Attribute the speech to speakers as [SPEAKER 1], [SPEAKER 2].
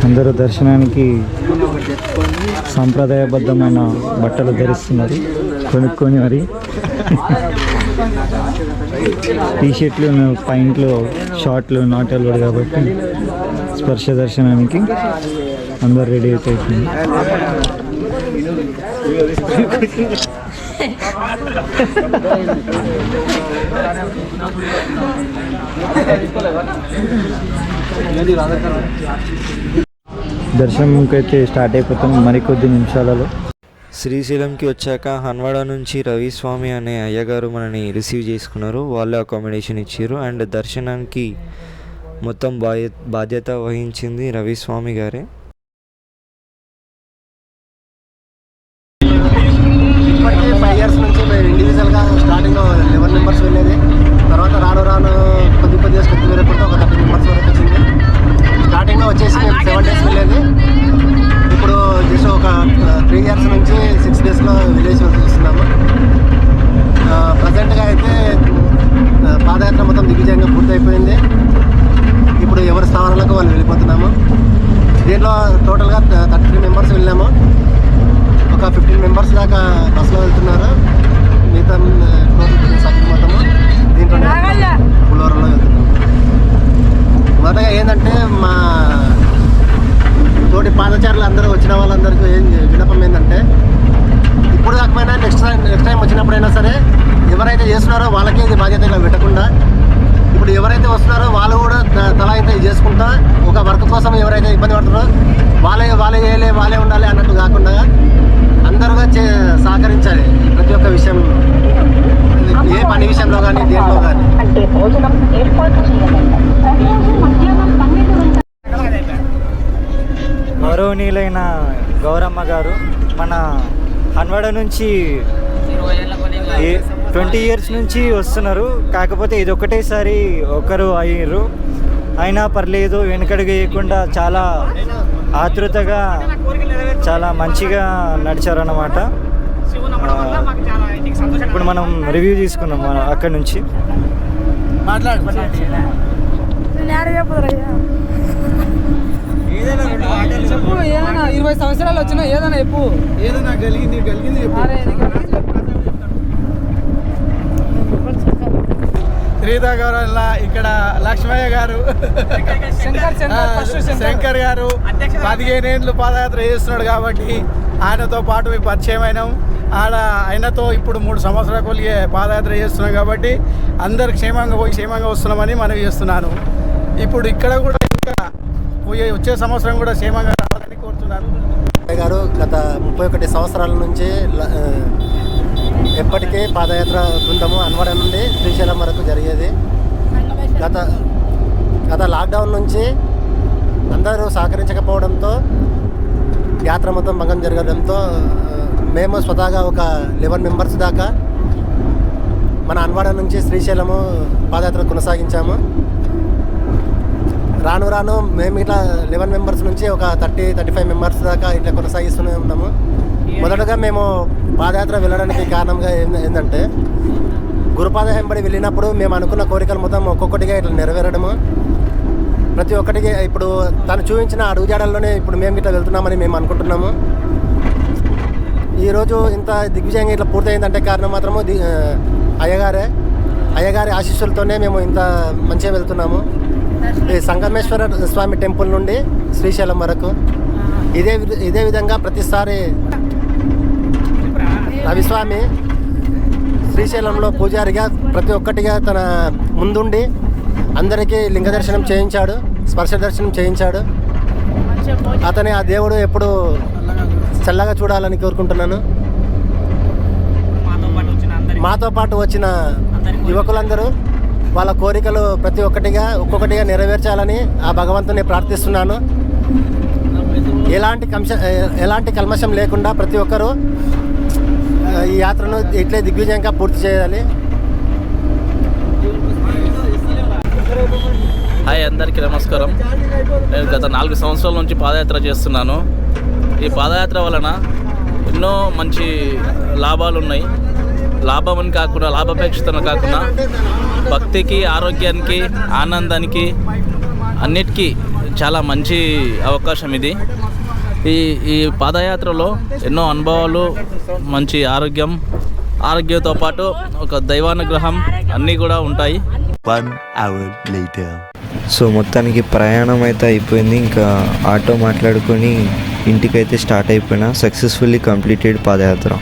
[SPEAKER 1] అందరూ దర్శనానికి సాంప్రదాయబద్ధమైన బట్టలు ధరిస్తున్నారు కొనుక్కొని. మరి టీషర్ట్లు, పాయింట్లు, షార్ట్లు నాట్ అలౌడ్ కాబట్టి స్పర్శ దర్శనానికి అందరు రెడీ అవుతుంది. దర్శనంకి అయితే స్టార్ట్ అయిపోతాం మరికొద్ది నిమిషాలలో.
[SPEAKER 2] శ్రీశైలంకి వచ్చాక హన్వాడ నుంచి రవిస్వామి అనే అయ్యగారు మనని రిసీవ్ చేసుకున్నారు. వాళ్ళే అకామిడేషన్ ఇచ్చారు. అండ్ దర్శనానికి మొత్తం బాధ్యత వహించింది రవిస్వామి గారే.
[SPEAKER 3] ఇప్పటికీ 5 years నుంచి మేము ఇండివిజువల్గా స్టార్టింగ్లో 11 members వెళ్ళేది. తర్వాత రాను కొద్ది వేరేపడితే ఒక 30 members వరకు వచ్చింది. స్టార్టింగ్లో వచ్చేసి మేము 7 days వెళ్ళేది. ఇప్పుడు జస్ట్ ఒక 3 years నుంచి 6 daysలో విలేజ్ వస్తున్నాము. ప్రజెంట్గా అయితే పాదయాత్ర మొత్తం దిగ్విజయంగా పూర్తయిపోయింది. ఇప్పుడు ఎవరి స్థావరాలకు వాళ్ళు వెళ్ళిపోతున్నాము. దీంట్లో టోటల్గా 33 members వెళ్ళాము. ఒక 15 members దాకా బస్సులో వెళ్తున్నారు. మిగతా టోటల్ సభ్యులు మొత్తము దీంట్లో పులోరంలో వెళ్తున్నాము. మొదటగా ఏంటంటే మా తోటి పాదచారులు అందరూ వచ్చిన వాళ్ళందరికీ విన్నపం ఏంటంటే ఇప్పుడు కాకపోయినా నెక్స్ట్ టైం వచ్చినప్పుడైనా సరే ఎవరైతే చేస్తున్నారో వాళ్ళకే ఇది బాధ్యతగా పెట్టకుండా ఇప్పుడు ఎవరైతే వస్తున్నారో వాళ్ళు కూడా తలా అయితే చేసుకుంటా ఒక వర్క్ కోసం ఎవరైతే ఇబ్బంది పడుతున్నారో వాళ్ళే చేయలే వాళ్ళే ఉండాలి అన్నట్టు కాకుండా అందరుగా సహకరించాలి. ప్రతి ఒక్క విషయం, ఏ పని విషయంలో కానీ దేంట్లో కానీ.
[SPEAKER 1] గౌరవనీయులైన గౌరమ్మ గారు మన హన్వాడ నుంచి 20 years నుంచి వస్తున్నారు. కాకపోతే ఇది ఒకటేసారి ఒకరు అయ్యారు. అయినా పర్లేదు, వెనకడుగు వేయకుండా చాలా ఆతృతగా చాలా మంచిగా నడిచారన్నమాట. ఇప్పుడు మనం రివ్యూ తీసుకున్నాం అక్కడి నుంచి.
[SPEAKER 4] చెప్పు, ఏదైనా 20 సంవత్సరాలు వచ్చినా ఏదైనా చెప్పు.
[SPEAKER 3] ఏదైనా కలిగింది
[SPEAKER 4] శ్రీధా గారు, ఇక్కడ లక్ష్మయ్య గారు, శంకర్ గారు 15 ఏళ్ళు పాదయాత్ర చేస్తున్నాడు కాబట్టి ఆయనతో పాటు మీకు పరిచయం అయినాం. ఆయనతో ఇప్పుడు 3 సంవత్సరాల కొలిగే పాదయాత్ర చేస్తున్నాం కాబట్టి అందరు క్షేమంగా పోయి క్షేమంగా వస్తున్నామని మనవి చేస్తున్నాను. ఇప్పుడు ఇక్కడ కూడా ఇంకా వచ్చే సంవత్సరం కూడా క్షేమంగా రావాలని కోరుతున్నాను.
[SPEAKER 3] గారు గత 31 సంవత్సరాల నుంచి ఎప్పటికీ పాదయాత్ర బృందము హన్వాడ నుండి శ్రీశైలం వరకు జరిగేది. గత లాక్డౌన్ నుంచి అందరూ సహకరించకపోవడంతో యాత్ర మొత్తం భంగం జరగడంతో మేము స్వతహాగా ఒక 11 members దాకా మన హన్వాడ నుంచి శ్రీశైలము పాదయాత్ర కొనసాగించాము. రాను మేము ఇట్లా 11 members నుంచి ఒక 30-35 members దాకా ఇట్లా కొనసాగిస్తూనే ఉన్నాము. మొదటగా మేము పాదయాత్ర వెళ్ళడానికి కారణంగా ఏంటంటే గురుపాద వెంబడి వెళ్ళినప్పుడు మేము అనుకున్న కోరికలు మొత్తం ఒక్కొక్కటిగా ఇట్లా నెరవేరడము. ప్రతి ఒక్కటికి ఇప్పుడు తను చూపించిన అడుగుజాడల్లోనే ఇప్పుడు మేము ఇట్లా వెళ్తున్నామని మేము అనుకుంటున్నాము. ఈరోజు ఇంత దిగ్విజయంగా ఇట్లా పూర్తయిందంటే కారణం మాత్రము అయ్యగారి ఆశీస్సులతోనే మేము ఇంత మంచిగా వెళ్తున్నాము. ఈ సంగమేశ్వర స్వామి టెంపుల్ నుండి శ్రీశైలం వరకు ఇదే విధంగా ప్రతిసారి రవిస్వామి శ్రీశైలంలో పూజారిగా ప్రతి ఒక్కటిగా తన ముందుండి అందరికీ లింగ దర్శనం చేయించాడు, స్పర్శ దర్శనం చేయించాడు. అతని ఆ దేవుడు ఎప్పుడు చల్లగా చూడాలని కోరుకుంటున్నాను. మాతో పాటు వచ్చిన యువకులందరూ వాళ్ళ కోరికలు ప్రతి ఒక్కొక్కటిగా నెరవేర్చాలని ఆ భగవంతుని ప్రార్థిస్తున్నాను. ఎలాంటి కల్మషం లేకుండా ప్రతి ఒక్కరూ ఈ యాత్రను ఇట్లే దిగ్విజయంగా పూర్తి చేయాలి.
[SPEAKER 5] హాయ్, అందరికీ నమస్కారం. నేను గత 4 సంవత్సరాల నుంచి పాదయాత్ర చేస్తున్నాను. ఈ పాదయాత్ర వలన ఎన్నో మంచి లాభాలు ఉన్నాయి. లాభమని కాకుండా, లాభాపేక్షతను కాకుండా భక్తికి, ఆరోగ్యానికి, ఆనందానికి అన్నిటికీ చాలా మంచి అవకాశం ఇది. ఈ పాదయాత్రలో ఎన్నో అనుభవాలు, మంచి ఆరోగ్యంతో పాటు ఒక దైవానుగ్రహం అన్నీ కూడా ఉంటాయి.
[SPEAKER 6] 1 hour later.
[SPEAKER 2] సో మొత్తానికి ప్రయాణం అయితే అయిపోయింది. ఇంకా ఆటో మాట్లాడుకొని ఇంటికైతే స్టార్ట్ అయిపోయినా. సక్సెస్ఫుల్లీ కంప్లీటెడ్ పాదయాత్ర.